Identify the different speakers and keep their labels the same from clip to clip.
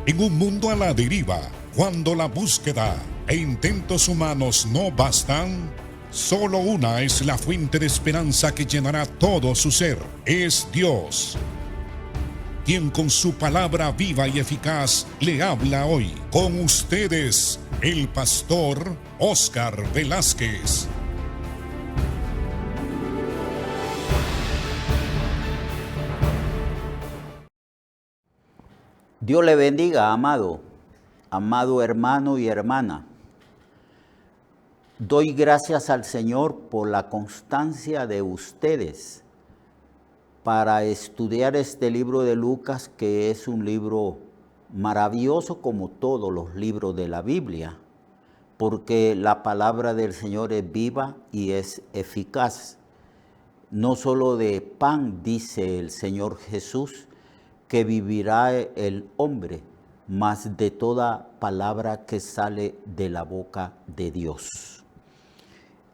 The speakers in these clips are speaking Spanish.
Speaker 1: En un mundo a la deriva, cuando la búsqueda e intentos humanos no bastan, solo una es la fuente de esperanza que llenará todo su ser. Es Dios, quien con su palabra viva y eficaz le habla hoy. Con ustedes, el pastor Óscar Velázquez.
Speaker 2: Dios le bendiga, amado hermano y hermana. Doy gracias al Señor por la constancia de ustedes para estudiar este libro de Lucas, que es un libro maravilloso como todos los libros de la Biblia, porque la palabra del Señor es viva y es eficaz. No solo de pan, dice el Señor Jesús, que vivirá el hombre, mas de toda palabra que sale de la boca de Dios.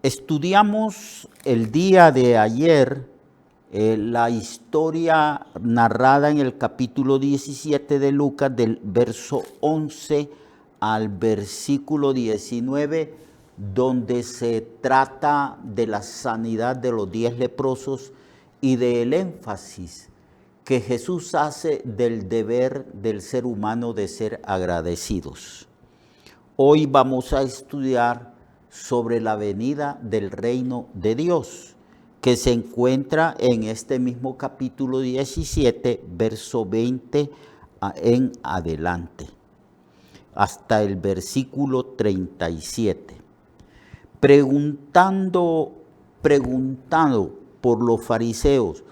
Speaker 2: Estudiamos el día de ayer la historia narrada en el capítulo 17 de Lucas, del verso 11 al versículo 19, donde se trata de la sanidad de los 10 leprosos y del énfasis que Jesús hace del deber del ser humano de ser agradecidos. Hoy vamos a estudiar sobre la venida del reino de Dios, que se encuentra en este mismo capítulo 17, verso 20 en adelante, hasta el versículo 37. Preguntando por los fariseos,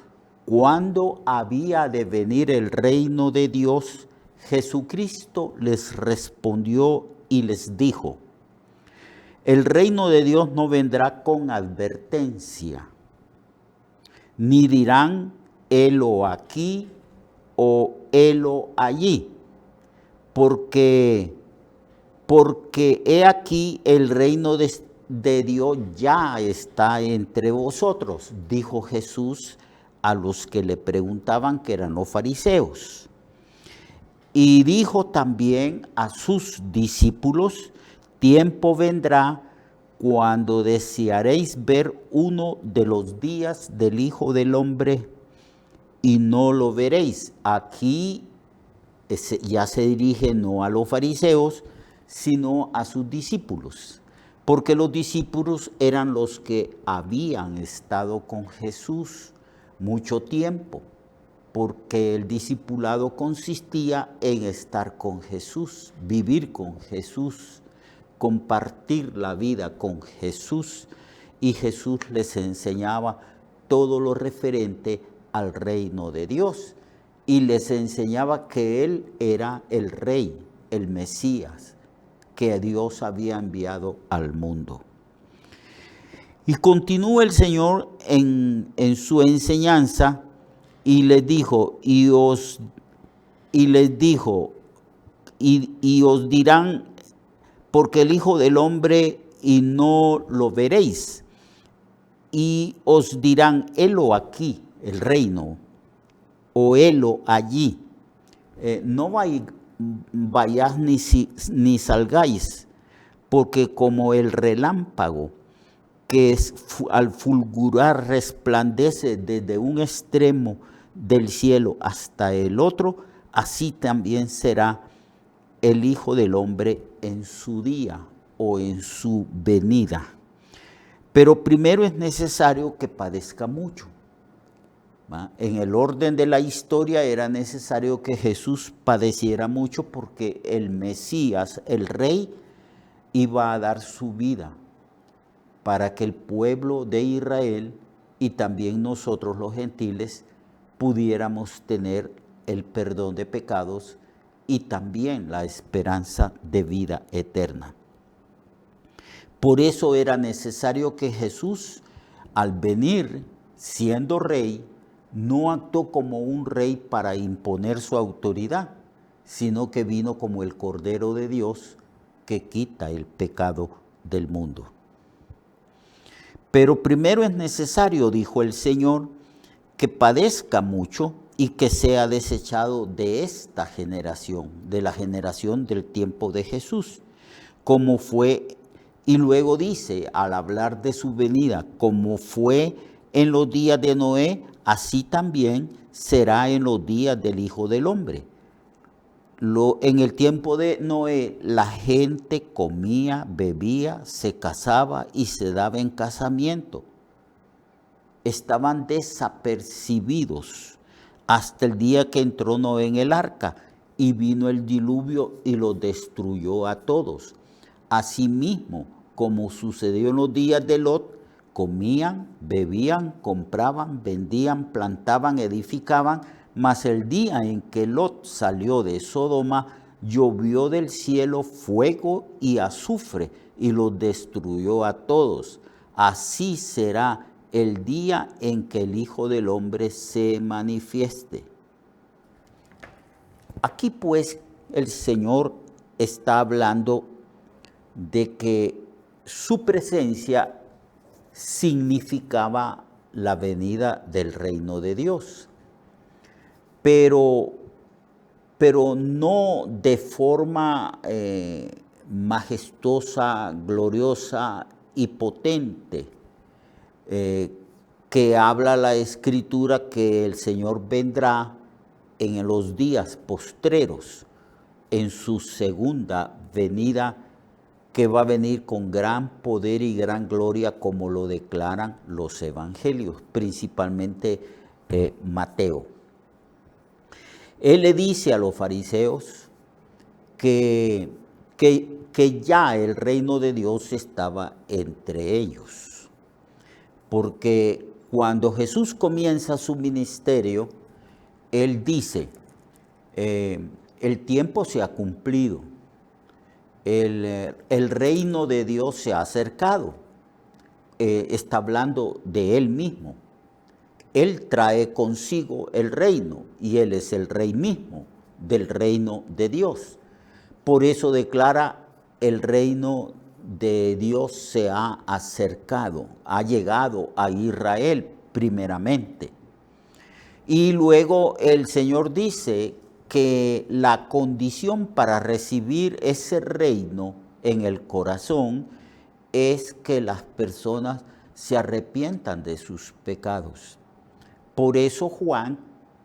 Speaker 2: ¿cuándo había de venir el reino de Dios? Jesucristo les respondió y les dijo: el reino de Dios no vendrá con advertencia, ni dirán helo aquí o helo allí, porque he aquí el reino de Dios ya está entre vosotros, dijo Jesús a los que le preguntaban, que eran los fariseos. Y dijo también a sus discípulos: tiempo vendrá cuando desearéis ver uno de los días del Hijo del Hombre y no lo veréis. Aquí ya se dirige no a los fariseos, sino a sus discípulos, porque los discípulos eran los que habían estado con Jesús mucho tiempo, porque el discipulado consistía en estar con Jesús, vivir con Jesús, compartir la vida con Jesús, y Jesús les enseñaba todo lo referente al reino de Dios, y les enseñaba que Él era el Rey, el Mesías, que Dios había enviado al mundo. Y continúa el Señor en su enseñanza y les dijo, y os dirán, porque el Hijo del Hombre y no lo veréis, y os dirán, helo aquí, el reino, o helo allí. No vayáis ni salgáis, porque como el relámpago que al fulgurar resplandece desde un extremo del cielo hasta el otro, así también será el Hijo del Hombre en su día o en su venida. Pero primero es necesario que padezca mucho. En el orden de la historia era necesario que Jesús padeciera mucho, porque el Mesías, el Rey, iba a dar su vida para que el pueblo de Israel y también nosotros los gentiles pudiéramos tener el perdón de pecados y también la esperanza de vida eterna. Por eso era necesario que Jesús, al venir siendo rey, no actuó como un rey para imponer su autoridad, sino que vino como el Cordero de Dios que quita el pecado del mundo. Pero primero es necesario, dijo el Señor, que padezca mucho y que sea desechado de esta generación, de la generación del tiempo de Jesús, como fue, y luego dice, al hablar de su venida, como fue en los días de Noé, así también será en los días del Hijo del Hombre. En el tiempo de Noé, la gente comía, bebía, se casaba y se daba en casamiento. Estaban desapercibidos hasta el día que entró Noé en el arca y vino el diluvio y los destruyó a todos. Asimismo, como sucedió en los días de Lot, comían, bebían, compraban, vendían, plantaban, edificaban, mas el día en que Lot salió de Sodoma, llovió del cielo fuego y azufre y los destruyó a todos. Así será el día en que el Hijo del Hombre se manifieste. Aquí pues el Señor está hablando de que su presencia significaba la venida del reino de Dios, pero no de forma majestuosa, gloriosa y potente, que habla la Escritura que el Señor vendrá en los días postreros, en su segunda venida, que va a venir con gran poder y gran gloria, como lo declaran los evangelios, principalmente Mateo. Él le dice a los fariseos que ya el reino de Dios estaba entre ellos, porque cuando Jesús comienza su ministerio, Él dice, el tiempo se ha cumplido, el reino de Dios se ha acercado. Está hablando de Él mismo. Él trae consigo el reino y Él es el rey mismo del reino de Dios. Por eso declara, el reino de Dios se ha acercado, ha llegado a Israel primeramente. Y luego el Señor dice que la condición para recibir ese reino en el corazón es que las personas se arrepientan de sus pecados. Por eso Juan,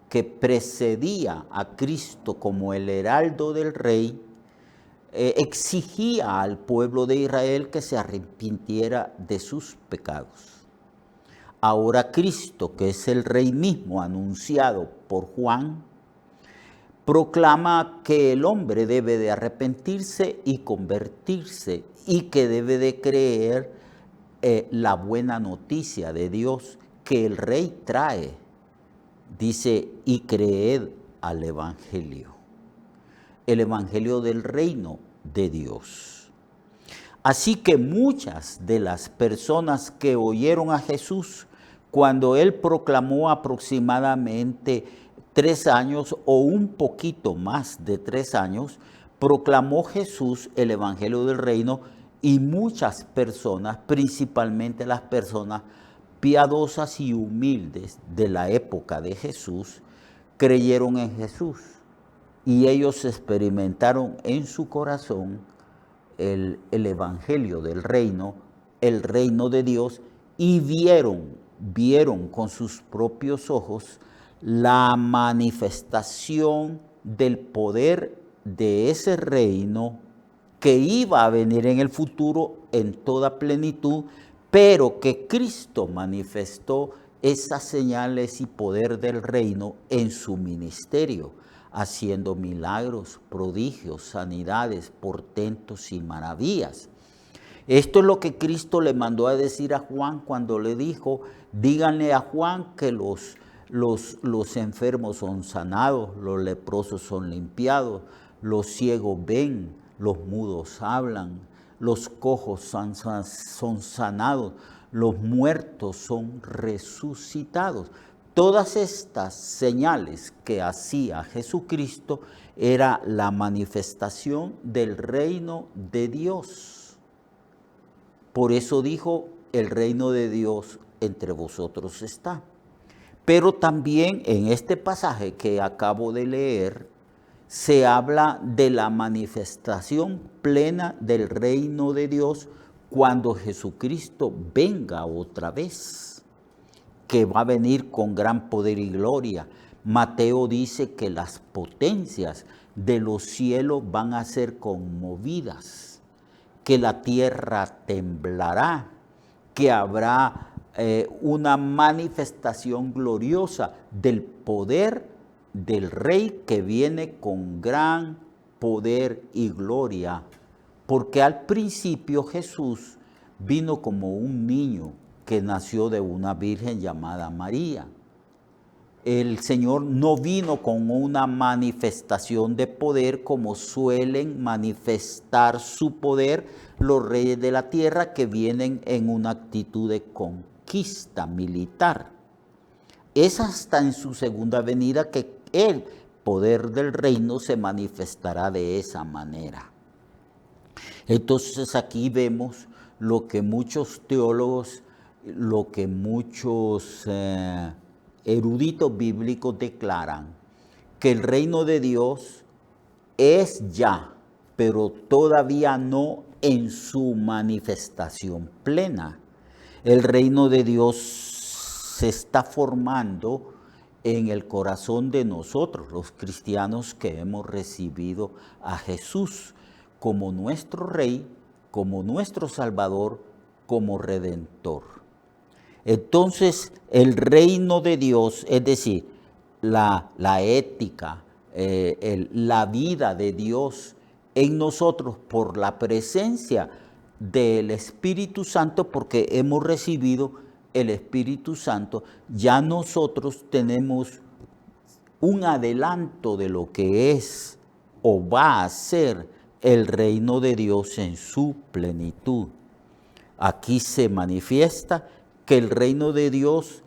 Speaker 2: que precedía a Cristo como el heraldo del rey, exigía al pueblo de Israel que se arrepintiera de sus pecados. Ahora Cristo, que es el rey mismo anunciado por Juan, proclama que el hombre debe de arrepentirse y convertirse y que debe de creer la buena noticia de Dios que el rey trae. Dice, y creed al evangelio, el evangelio del reino de Dios. Así que muchas de las personas que oyeron a Jesús cuando Él proclamó aproximadamente 3 años o un poquito más de 3 años, proclamó Jesús el evangelio del reino, y muchas personas, principalmente las personas piadosas y humildes de la época de Jesús, creyeron en Jesús y ellos experimentaron en su corazón el evangelio del reino, el reino de Dios, y vieron con sus propios ojos la manifestación del poder de ese reino que iba a venir en el futuro en toda plenitud, pero que Cristo manifestó esas señales y poder del reino en su ministerio, haciendo milagros, prodigios, sanidades, portentos y maravillas. Esto es lo que Cristo le mandó a decir a Juan cuando le dijo, díganle a Juan que los enfermos son sanados, los leprosos son limpiados, los ciegos ven, los mudos hablan, los cojos son sanados, los muertos son resucitados. Todas estas señales que hacía Jesucristo era la manifestación del reino de Dios. Por eso dijo, el reino de Dios entre vosotros está. Pero también en este pasaje que acabo de leer, se habla de la manifestación plena del reino de Dios cuando Jesucristo venga otra vez, que va a venir con gran poder y gloria. Mateo dice que las potencias de los cielos van a ser conmovidas, que la tierra temblará, que habrá una manifestación gloriosa del poder del Rey que viene con gran poder y gloria. Porque al principio Jesús vino como un niño que nació de una virgen llamada María. El Señor no vino con una manifestación de poder como suelen manifestar su poder los reyes de la tierra que vienen en una actitud de conquista militar. Es hasta en su segunda venida que el poder del reino se manifestará de esa manera. Entonces aquí vemos lo que muchos teólogos, lo que muchos eruditos bíblicos declaran, que el reino de Dios es ya, pero todavía no en su manifestación plena. El reino de Dios se está formando en el corazón de nosotros, los cristianos que hemos recibido a Jesús como nuestro Rey, como nuestro Salvador, como Redentor. Entonces, el reino de Dios, es decir, la ética, la vida de Dios en nosotros por la presencia del Espíritu Santo, porque hemos recibido el Espíritu Santo, ya nosotros tenemos un adelanto de lo que es o va a ser el reino de Dios en su plenitud. Aquí se manifiesta que el reino de Dios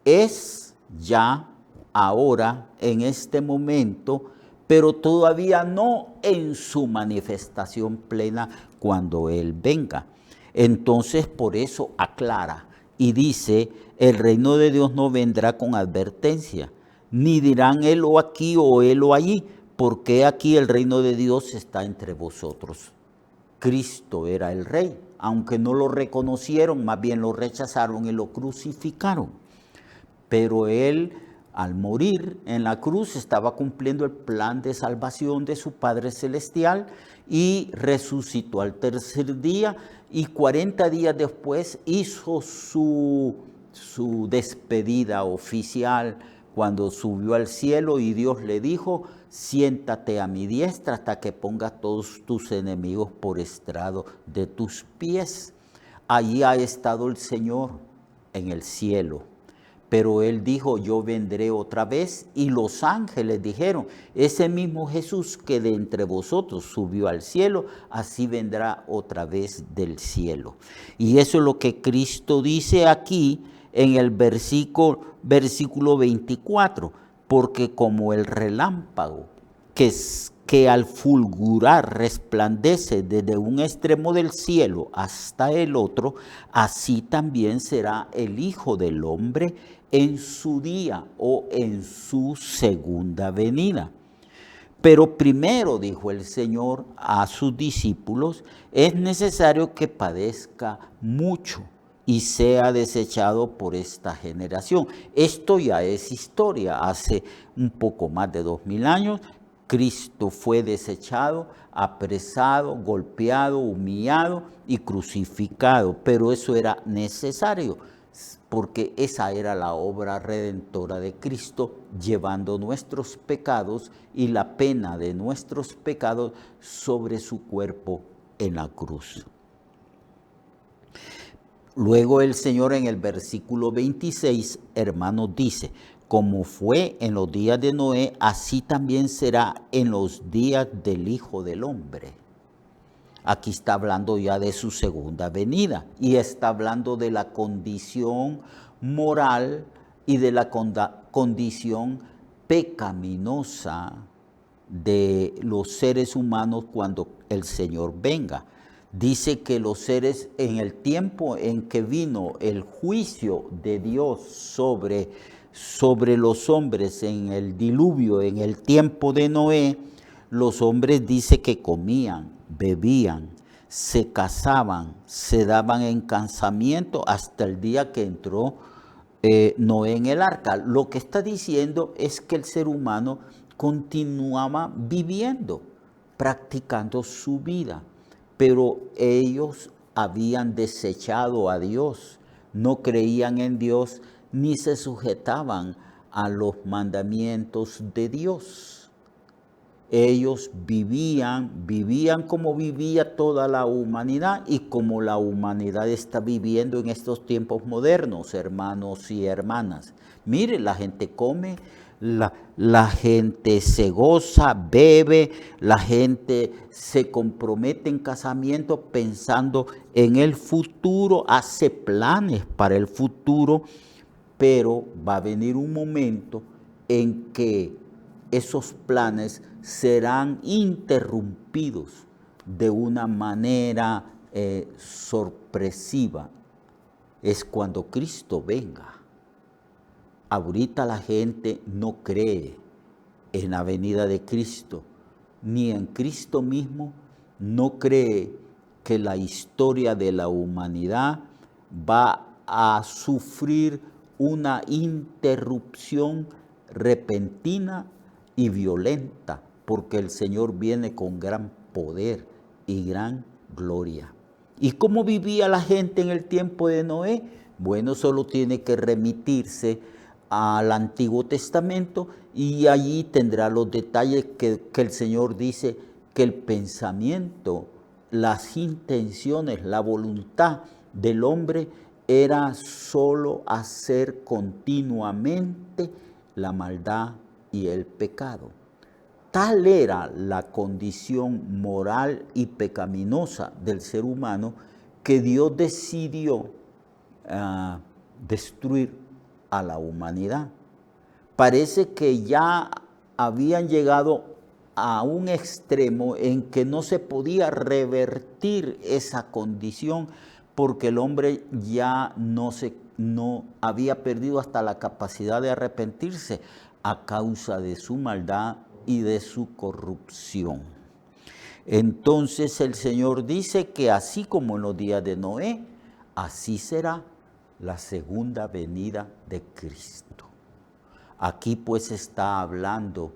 Speaker 2: es ya ahora, en este momento, pero todavía no en su manifestación plena cuando Él venga. Entonces, por eso aclara y dice, el reino de Dios no vendrá con advertencia, ni dirán helo aquí o helo allí, porque aquí el reino de Dios está entre vosotros. Cristo era el Rey, aunque no lo reconocieron, más bien lo rechazaron y lo crucificaron. Pero Él, al morir en la cruz, estaba cumpliendo el plan de salvación de su Padre Celestial y resucitó al tercer día y 40 días después hizo su despedida oficial cuando subió al cielo y Dios le dijo, siéntate a mi diestra hasta que pongas todos tus enemigos por estrado de tus pies. Allí ha estado el Señor en el cielo. Pero Él dijo, yo vendré otra vez, y los ángeles dijeron, ese mismo Jesús que de entre vosotros subió al cielo, así vendrá otra vez del cielo. Y eso es lo que Cristo dice aquí en el versículo 24, porque como el relámpago que al fulgurar resplandece desde un extremo del cielo hasta el otro, así también será el Hijo del Hombre en su día o en su segunda venida. Pero primero, dijo el Señor a sus discípulos, es necesario que padezca mucho y sea desechado por esta generación. Esto ya es historia. Hace un poco más de 2000 años, Cristo fue desechado, apresado, golpeado, humillado y crucificado. Pero eso era necesario, porque esa era la obra redentora de Cristo, llevando nuestros pecados y la pena de nuestros pecados sobre su cuerpo en la cruz. Luego el Señor en el versículo 26, hermanos, dice, como fue en los días de Noé, así también será en los días del Hijo del Hombre. Aquí está hablando ya de su segunda venida y está hablando de la condición moral y de la condición pecaminosa de los seres humanos cuando el Señor venga. Dice que los seres en el tiempo en que vino el juicio de Dios sobre sobre los hombres en el diluvio, en el tiempo de Noé, los hombres dice que comían, bebían, se casaban, se daban en casamiento hasta el día que entró Noé en el arca. Lo que está diciendo es que el ser humano continuaba viviendo, practicando su vida, pero ellos habían desechado a Dios, no creían en Dios ni se sujetaban a los mandamientos de Dios. Ellos vivían como vivía toda la humanidad y como la humanidad está viviendo en estos tiempos modernos, hermanos y hermanas. Mire, la gente come, la gente se goza, bebe, la gente se compromete en casamiento pensando en el futuro, hace planes para el futuro, pero va a venir un momento en que esos planes serán interrumpidos de una manera sorpresiva. Es cuando Cristo venga. Ahorita la gente no cree en la venida de Cristo, ni en Cristo mismo, no cree que la historia de la humanidad va a sufrir una interrupción repentina y violenta, porque el Señor viene con gran poder y gran gloria. ¿Y cómo vivía la gente en el tiempo de Noé? Bueno, solo tiene que remitirse al Antiguo Testamento y allí tendrá los detalles que el Señor dice que el pensamiento, las intenciones, la voluntad del hombre era solo hacer continuamente la maldad y el pecado. Tal era la condición moral y pecaminosa del ser humano que Dios decidió destruir a la humanidad. Parece que ya habían llegado a un extremo en que no se podía revertir esa condición porque el hombre ya no había perdido hasta la capacidad de arrepentirse a causa de su maldad y de su corrupción. Entonces el Señor dice que así como en los días de Noé, así será la segunda venida de Cristo. Aquí pues está hablando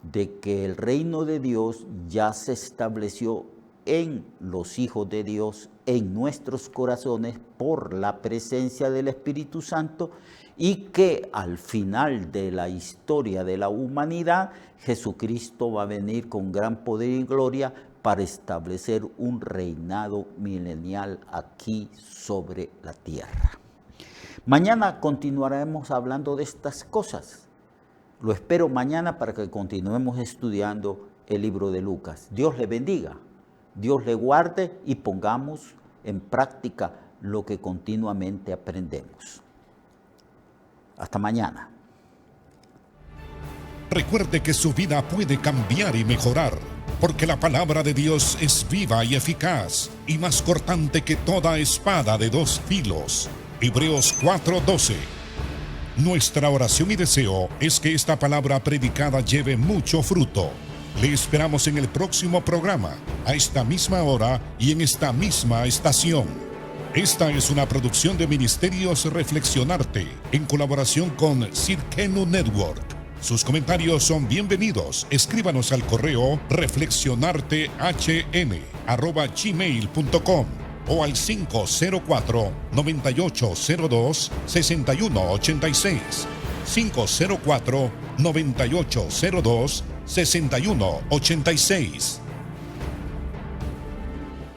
Speaker 2: de que el reino de Dios ya se estableció en los hijos de Dios, en nuestros corazones, por la presencia del Espíritu Santo, y que al final de la historia de la humanidad, Jesucristo va a venir con gran poder y gloria para establecer un reinado milenial aquí sobre la tierra. Mañana continuaremos hablando de estas cosas. Lo espero mañana para que continuemos estudiando el libro de Lucas. Dios le bendiga, Dios le guarde y pongamos en práctica lo que continuamente aprendemos. Hasta mañana.
Speaker 1: Recuerde que su vida puede cambiar y mejorar, porque la palabra de Dios es viva y eficaz, y más cortante que toda espada de dos filos. Hebreos 4:12. Nuestra oración y deseo es que esta palabra predicada lleve mucho fruto. Le esperamos en el próximo programa, a esta misma hora y en esta misma estación. Esta es una producción de Ministerios Reflexionarte, en colaboración con Cirkenu Network. Sus comentarios son bienvenidos. Escríbanos al correo reflexionartehn@gmail.com o al 504-9802-6186. 504-9802-6186.